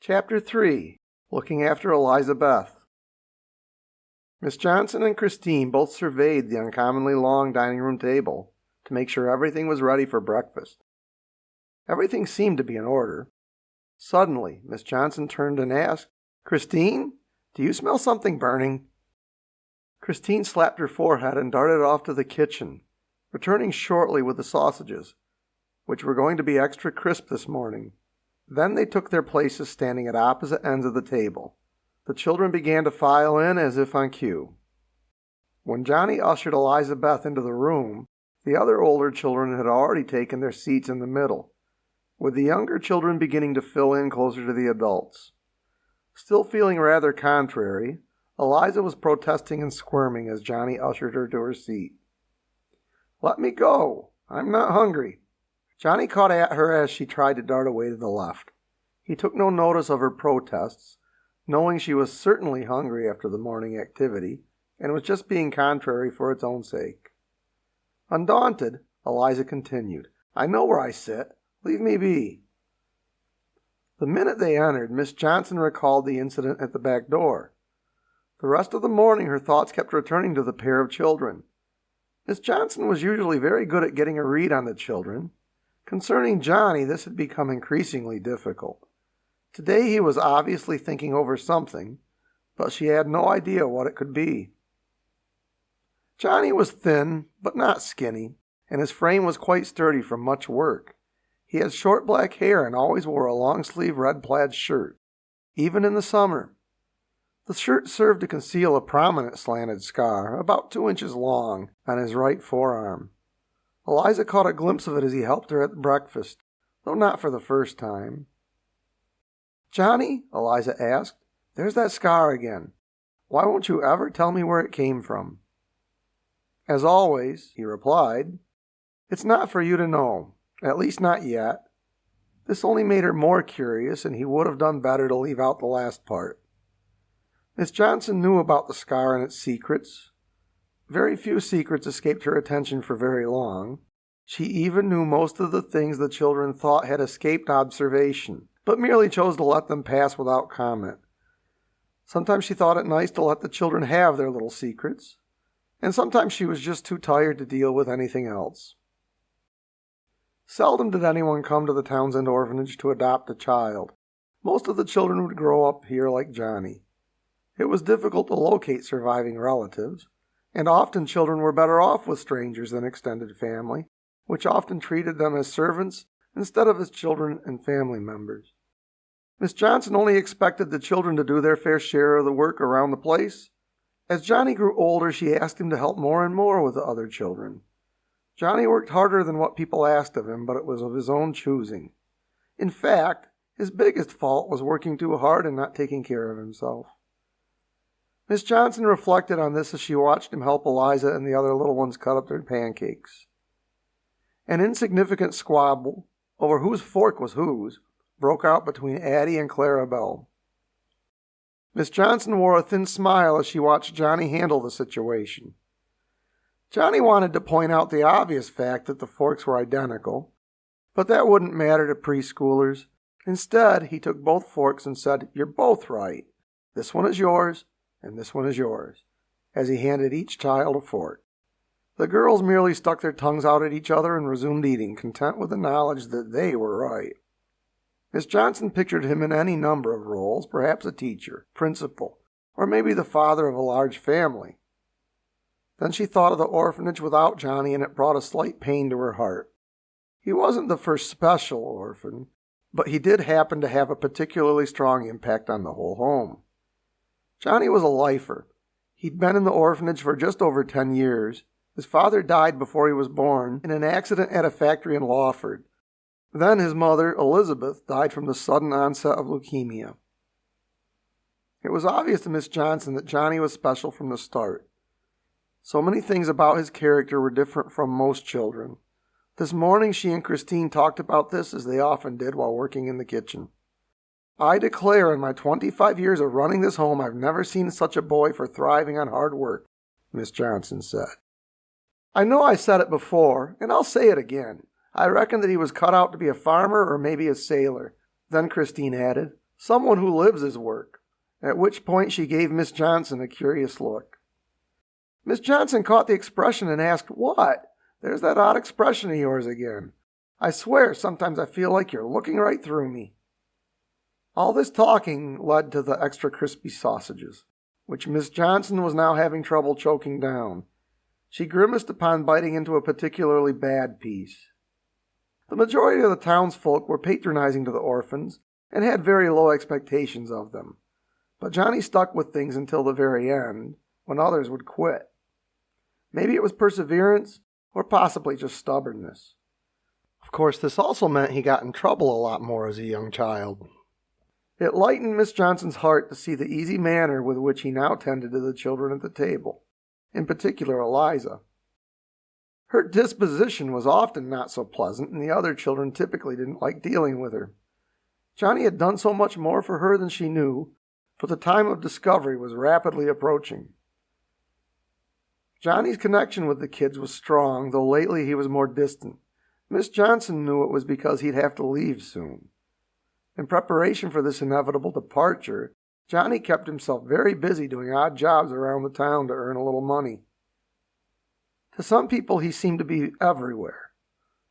Chapter 3. Looking After Eliza Beth. Miss Johnson and Christine both surveyed the uncommonly long dining room table to make sure everything was ready for breakfast. Everything seemed to be in order. Suddenly, Miss Johnson turned and asked, "Christine, do you smell something burning?" Christine slapped her forehead and darted off to the kitchen, returning shortly with the sausages, which were going to be extra crisp this morning. Then they took their places standing at opposite ends of the table. The children began to file in as if on cue. When Johnny ushered Eliza Beth into the room, the other older children had already taken their seats in the middle, with the younger children beginning to fill in closer to the adults. Still feeling rather contrary, Eliza was protesting and squirming as Johnny ushered her to her seat. "Let me go. I'm not hungry." Johnny caught at her as she tried to dart away to the left. He took no notice of her protests, knowing she was certainly hungry after the morning activity, and was just being contrary for its own sake. Undaunted, Eliza continued, "I know where I sit. Leave me be." The minute they entered, Miss Johnson recalled the incident at the back door. The rest of the morning her thoughts kept returning to the pair of children. Miss Johnson was usually very good at getting a read on the children. Concerning Johnny, this had become increasingly difficult. Today he was obviously thinking over something, but she had no idea what it could be. Johnny was thin, but not skinny, and his frame was quite sturdy from much work. He had short black hair and always wore a long-sleeved red plaid shirt, even in the summer. The shirt served to conceal a prominent slanted scar, about 2 inches long, on his right forearm. Eliza caught a glimpse of it as he helped her at breakfast, though not for the first time. "Johnny," Eliza asked, "there's that scar again. Why won't you ever tell me where it came from?" "As always," he replied, "it's not for you to know, at least not yet." This only made her more curious, and he would have done better to leave out the last part. Miss Johnson knew about the scar and its secrets. Very few secrets escaped her attention for very long. She even knew most of the things the children thought had escaped observation, but merely chose to let them pass without comment. Sometimes she thought it nice to let the children have their little secrets, and sometimes she was just too tired to deal with anything else. Seldom did anyone come to the Townsend orphanage to adopt a child. Most of the children would grow up here like Johnny. It was difficult to locate surviving relatives, and often children were better off with strangers than extended family, which often treated them as servants instead of as children and family members. Miss Johnson only expected the children to do their fair share of the work around the place. As Johnny grew older, she asked him to help more and more with the other children. Johnny worked harder than what people asked of him, but it was of his own choosing. In fact, his biggest fault was working too hard and not taking care of himself. Miss Johnson reflected on this as she watched him help Eliza and the other little ones cut up their pancakes. An insignificant squabble over whose fork was whose broke out between Addie and Clara Bell. Miss Johnson wore a thin smile as she watched Johnny handle the situation. Johnny wanted to point out the obvious fact that the forks were identical, but that wouldn't matter to preschoolers. Instead, he took both forks and said, "You're both right. This one is yours, and this one is yours," as he handed each child a fork. The girls merely stuck their tongues out at each other and resumed eating, content with the knowledge that they were right. Miss Johnson pictured him in any number of roles, perhaps a teacher, principal, or maybe the father of a large family. Then she thought of the orphanage without Johnny, and it brought a slight pain to her heart. He wasn't the first special orphan, but he did happen to have a particularly strong impact on the whole home. Johnny was a lifer. He'd been in the orphanage for just over 10 years. His father died before he was born in an accident at a factory in Lawford. Then his mother, Elizabeth, died from the sudden onset of leukemia. It was obvious to Miss Johnson that Johnny was special from the start. So many things about his character were different from most children. This morning she and Christine talked about this as they often did while working in the kitchen. "I declare in my 25 years of running this home I've never seen such a boy for thriving on hard work," Miss Johnson said. "I know I said it before, and I'll say it again. I reckon that he was cut out to be a farmer or maybe a sailor." Then Christine added, Someone who lives his work, at which point she gave Miss Johnson a curious look. Miss Johnson caught the expression and asked, "What? There's that odd expression of yours again. I swear, sometimes I feel like you're looking right through me." All this talking led to the extra crispy sausages, which Miss Johnson was now having trouble choking down. She grimaced upon biting into a particularly bad piece. The majority of the townsfolk were patronizing to the orphans and had very low expectations of them. But Johnny stuck with things until the very end, when others would quit. Maybe it was perseverance, or possibly just stubbornness. Of course, this also meant he got in trouble a lot more as a young child. It lightened Miss Johnson's heart to see the easy manner with which he now tended to the children at the table, in particular Eliza. Her disposition was often not so pleasant, and the other children typically didn't like dealing with her. Johnny had done so much more for her than she knew, but the time of discovery was rapidly approaching. Johnny's connection with the kids was strong, though lately he was more distant. Miss Johnson knew it was because he'd have to leave soon. In preparation for this inevitable departure, Johnny kept himself very busy doing odd jobs around the town to earn a little money. To some people he seemed to be everywhere,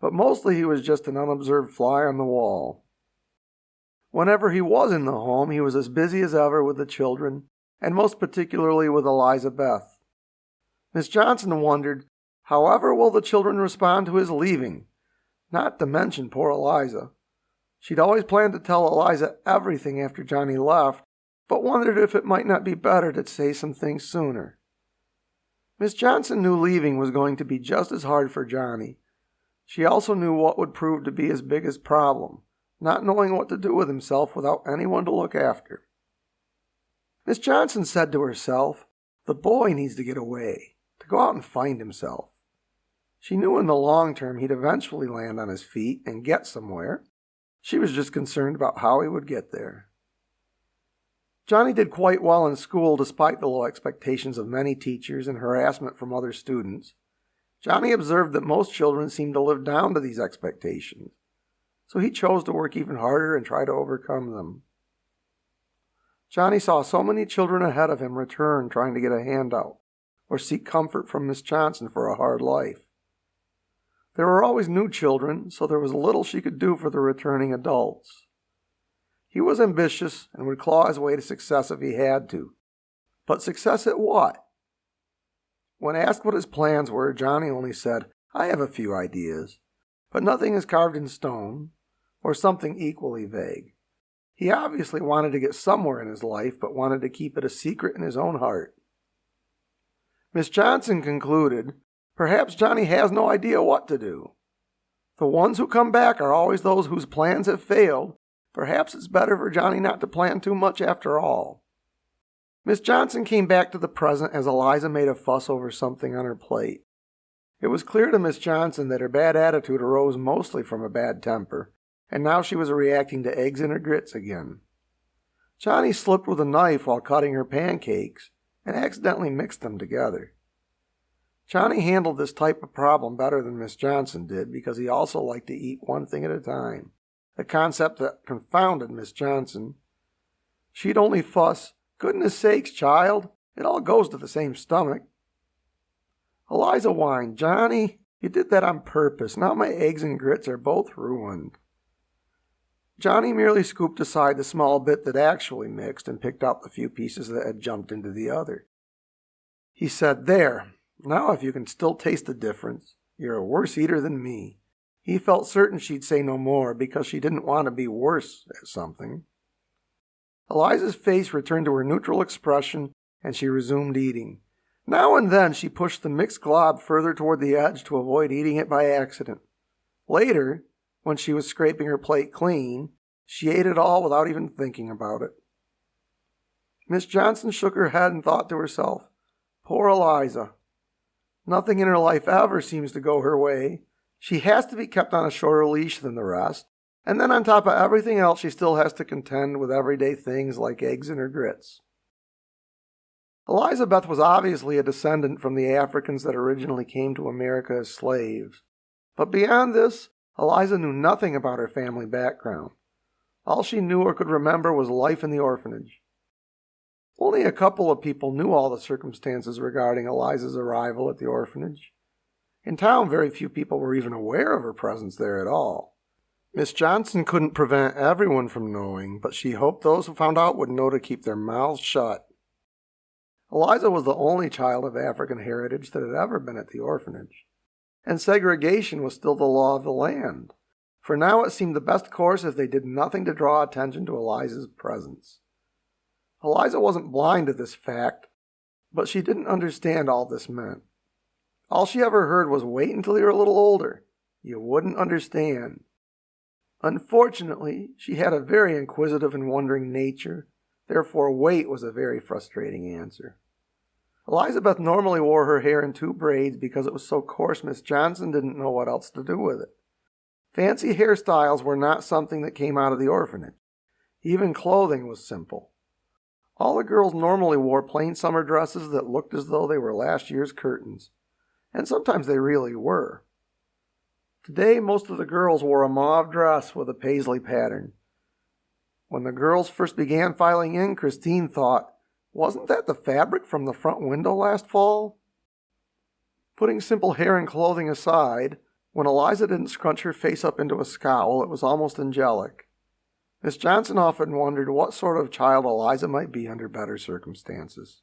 but mostly he was just an unobserved fly on the wall. Whenever he was in the home, he was as busy as ever with the children, and most particularly with Eliza Beth. Miss Johnson wondered, however will the children respond to his leaving? Not to mention poor Eliza. She'd always planned to tell Eliza everything after Johnny left, but wondered if it might not be better to say some things sooner. Miss Johnson knew leaving was going to be just as hard for Johnny. She also knew what would prove to be his biggest problem, not knowing what to do with himself without anyone to look after. Miss Johnson said to herself, the boy needs to get away, to go out and find himself. She knew in the long term he'd eventually land on his feet and get somewhere. She was just concerned about how he would get there. Johnny did quite well in school despite the low expectations of many teachers and harassment from other students. Johnny observed that most children seemed to live down to these expectations, so he chose to work even harder and try to overcome them. Johnny saw so many children ahead of him return trying to get a handout or seek comfort from Miss Johnson for a hard life. There were always new children, so there was little she could do for the returning adults. He was ambitious and would claw his way to success if he had to. But success at what? When asked what his plans were, Johnny only said, "I have a few ideas, but nothing is carved in stone," or something equally vague. He obviously wanted to get somewhere in his life, but wanted to keep it a secret in his own heart. Miss Johnson concluded, perhaps Johnny has no idea what to do. The ones who come back are always those whose plans have failed. Perhaps it's better for Johnny not to plan too much after all. Miss Johnson came back to the present as Eliza made a fuss over something on her plate. It was clear to Miss Johnson that her bad attitude arose mostly from a bad temper, and now she was reacting to eggs in her grits again. Johnny slipped with a knife while cutting her pancakes and accidentally mixed them together. Johnny handled this type of problem better than Miss Johnson did because he also liked to eat one thing at a time, a concept that confounded Miss Johnson. She'd only fuss, "Goodness sakes, child, it all goes to the same stomach." Eliza whined, "Johnny, you did that on purpose. Now my eggs and grits are both ruined." Johnny merely scooped aside the small bit that actually mixed and picked out the few pieces that had jumped into the other. He said, "There, now if you can still taste the difference, you're a worse eater than me." He felt certain she'd say no more because she didn't want to be worse at something. Eliza's face returned to her neutral expression and she resumed eating. Now and then she pushed the mixed glob further toward the edge to avoid eating it by accident. Later, when she was scraping her plate clean, she ate it all without even thinking about it. Miss Johnson shook her head and thought to herself, "Poor Eliza. Nothing in her life ever seems to go her way. She has to be kept on a shorter leash than the rest, and then on top of everything else she still has to contend with everyday things like eggs in her grits." Eliza Beth was obviously a descendant from the Africans that originally came to America as slaves. But beyond this, Eliza knew nothing about her family background. All she knew or could remember was life in the orphanage. Only a couple of people knew all the circumstances regarding Eliza's arrival at the orphanage. In town, very few people were even aware of her presence there at all. Miss Johnson couldn't prevent everyone from knowing, but she hoped those who found out would know to keep their mouths shut. Eliza was the only child of African heritage that had ever been at the orphanage, and segregation was still the law of the land. For now it seemed the best course if they did nothing to draw attention to Eliza's presence. Eliza wasn't blind to this fact, but she didn't understand all this meant. All she ever heard was, "Wait until you're a little older. You wouldn't understand." Unfortunately, she had a very inquisitive and wondering nature, therefore wait was a very frustrating answer. Elizabeth normally wore her hair in 2 braids because it was so coarse Miss Johnson didn't know what else to do with it. Fancy hairstyles were not something that came out of the orphanage. Even clothing was simple. All the girls normally wore plain summer dresses that looked as though they were last year's curtains, and sometimes they really were. Today, most of the girls wore a mauve dress with a paisley pattern. When the girls first began filing in, Christine thought, "Wasn't that the fabric from the front window last fall?" Putting simple hair and clothing aside, when Eliza didn't scrunch her face up into a scowl, it was almost angelic. Miss Johnson often wondered what sort of child Eliza might be under better circumstances.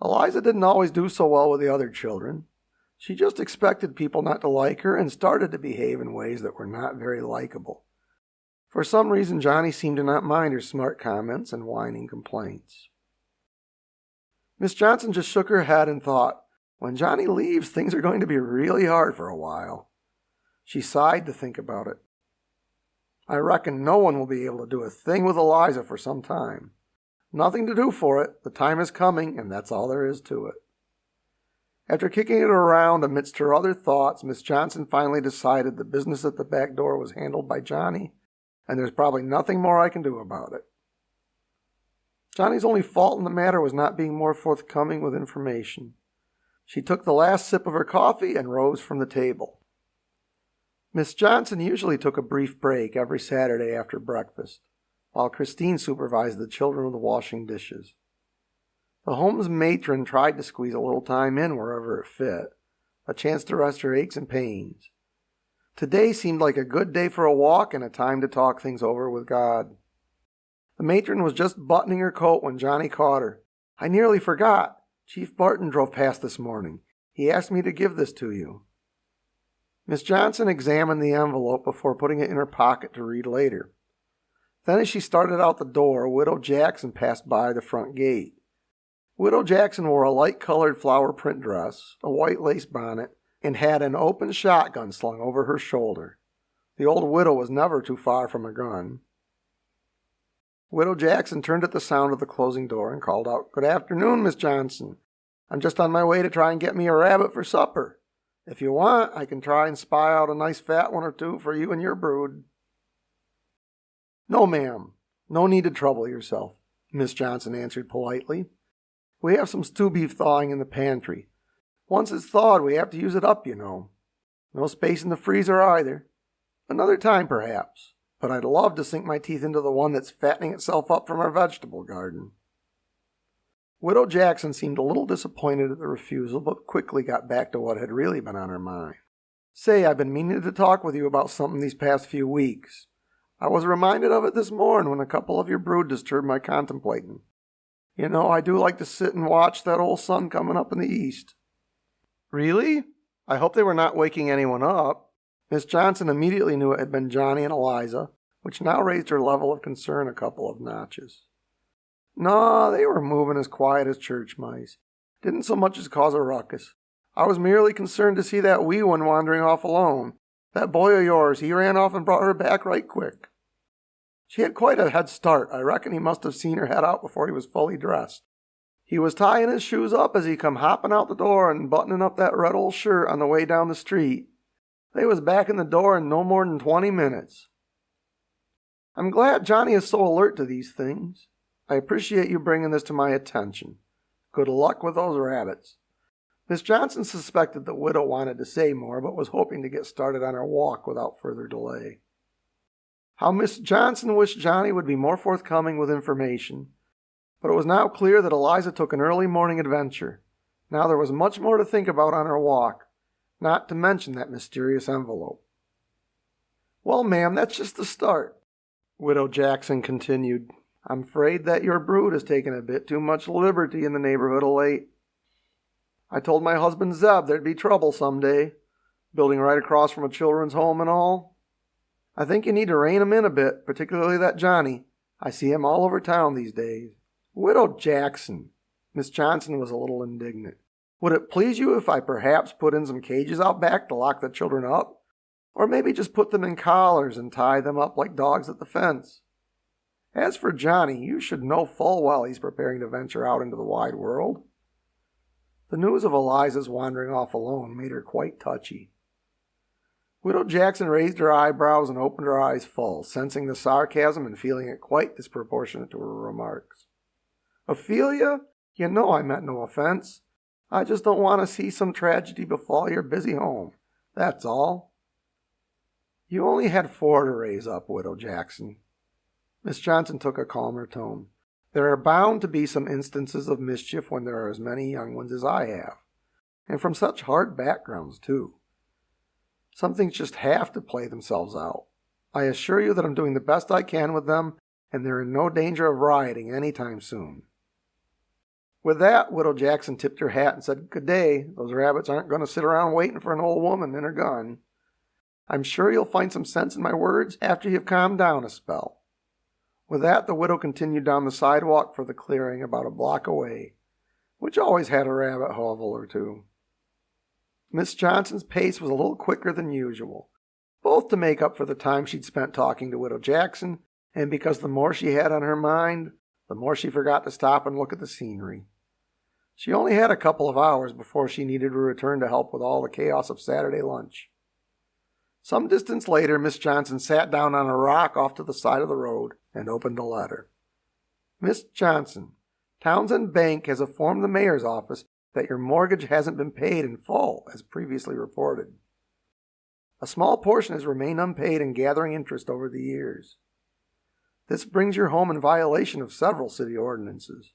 Eliza didn't always do so well with the other children. She just expected people not to like her and started to behave in ways that were not very likable. For some reason, Johnny seemed to not mind her smart comments and whining complaints. Miss Johnson just shook her head and thought, when Johnny leaves, things are going to be really hard for a while. She sighed to think about it. I reckon no one will be able to do a thing with Eliza for some time. Nothing to do for it. The time is coming, and that's all there is to it. After kicking it around amidst her other thoughts, Miss Johnson finally decided the business at the back door was handled by Johnny, and there's probably nothing more I can do about it. Johnny's only fault in the matter was not being more forthcoming with information. She took the last sip of her coffee and rose from the table. Miss Johnson usually took a brief break every Saturday after breakfast, while Christine supervised the children with washing dishes. The home's matron tried to squeeze a little time in wherever it fit, a chance to rest her aches and pains. Today seemed like a good day for a walk and a time to talk things over with God. The matron was just buttoning her coat when Johnny caught her. "I nearly forgot. Chief Barton drove past this morning. He asked me to give this to you." Miss Johnson examined the envelope before putting it in her pocket to read later. Then as she started out the door, Widow Jackson passed by the front gate. Widow Jackson wore a light-colored flower print dress, a white lace bonnet, and had an open shotgun slung over her shoulder. The old widow was never too far from a gun. Widow Jackson turned at the sound of the closing door and called out, "Good afternoon, Miss Johnson. I'm just on my way to try and get me a rabbit for supper. If you want, I can try and spy out a nice fat one or two for you and your brood." "No, ma'am. No need to trouble yourself," Miss Johnson answered politely. "We have some stew beef thawing in the pantry. Once it's thawed, we have to use it up, you know. No space in the freezer either. Another time, perhaps. But I'd love to sink my teeth into the one that's fattening itself up from our vegetable garden." Widow Jackson seemed a little disappointed at the refusal, but quickly got back to what had really been on her mind. "Say, I've been meaning to talk with you about something these past few weeks. I was reminded of it this morning when a couple of your brood disturbed my contemplating. You know, I do like to sit and watch that old sun coming up in the east." "Really? I hope they were not waking anyone up." Miss Johnson immediately knew it had been Johnny and Eliza, which now raised her level of concern a couple of notches. "No, they were moving as quiet as church mice. Didn't so much as cause a ruckus. I was merely concerned to see that wee one wandering off alone. That boy of yours, he ran off and brought her back right quick. She had quite a head start. I reckon he must have seen her head out before he was fully dressed. He was tying his shoes up as he come hopping out the door and buttoning up that red old shirt on the way down the street. They was back in the door in no more than 20 minutes. I'm glad Johnny is so alert to these things. I appreciate you bringing this to my attention. Good luck with those rabbits." Miss Johnson suspected the widow wanted to say more, but was hoping to get started on her walk without further delay. How Miss Johnson wished Johnny would be more forthcoming with information. But it was now clear that Eliza took an early morning adventure. Now there was much more to think about on her walk, not to mention that mysterious envelope. "Well, ma'am, that's just the start," Widow Jackson continued. "I'm afraid that your brood has taken a bit too much liberty in the neighborhood of late. I told my husband Zeb there'd be trouble someday, building right across from a children's home and all. I think you need to rein him in a bit, particularly that Johnny. I see him all over town these days." "Widow Jackson," Miss Johnson was a little indignant, "would it please you if I perhaps put in some cages out back to lock the children up? Or maybe just put them in collars and tie them up like dogs at the fence? As for Johnny, you should know full well he's preparing to venture out into the wide world." The news of Eliza's wandering off alone made her quite touchy. Widow Jackson raised her eyebrows and opened her eyes full, sensing the sarcasm and feeling it quite disproportionate to her remarks. "Ophelia, you know I meant no offense. I just don't want to see some tragedy befall your busy home. That's all." "You only had 4 to raise up, Widow Jackson." Miss Johnson took a calmer tone. "There are bound to be some instances of mischief when there are as many young ones as I have, and from such hard backgrounds, too. Some things just have to play themselves out. I assure you that I'm doing the best I can with them, and they're in no danger of rioting any time soon." With that, Widow Jackson tipped her hat and said, "Good day. Those rabbits aren't going to sit around waiting for an old woman and her gun. I'm sure you'll find some sense in my words after you've calmed down a spell." With that, the widow continued down the sidewalk for the clearing about a block away, which always had a rabbit hovel or two. Miss Johnson's pace was a little quicker than usual, both to make up for the time she'd spent talking to Widow Jackson, and because the more she had on her mind, the more she forgot to stop and look at the scenery. She only had a couple of hours before she needed to return to help with all the chaos of Saturday lunch. Some distance later, Miss Johnson sat down on a rock off to the side of the road and opened a letter. "Miss Johnson, Townsend Bank has informed the mayor's office that your mortgage hasn't been paid in full, as previously reported. A small portion has remained unpaid and gathering interest over the years. This brings your home in violation of several city ordinances.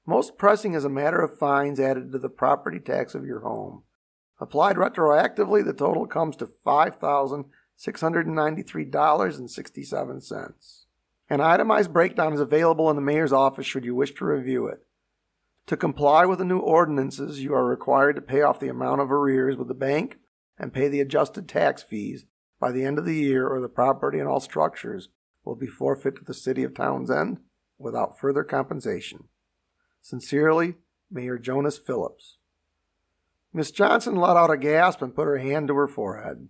Most pressing is a matter of fines added to the property tax of your home. Applied retroactively, the total comes to $5,693.67. An itemized breakdown is available in the mayor's office should you wish to review it. To comply with the new ordinances, you are required to pay off the amount of arrears with the bank and pay the adjusted tax fees by the end of the year, or the property and all structures will be forfeit to the city of Townsend without further compensation. Sincerely, Mayor Jonas Phillips." Miss Johnson let out a gasp and put her hand to her forehead.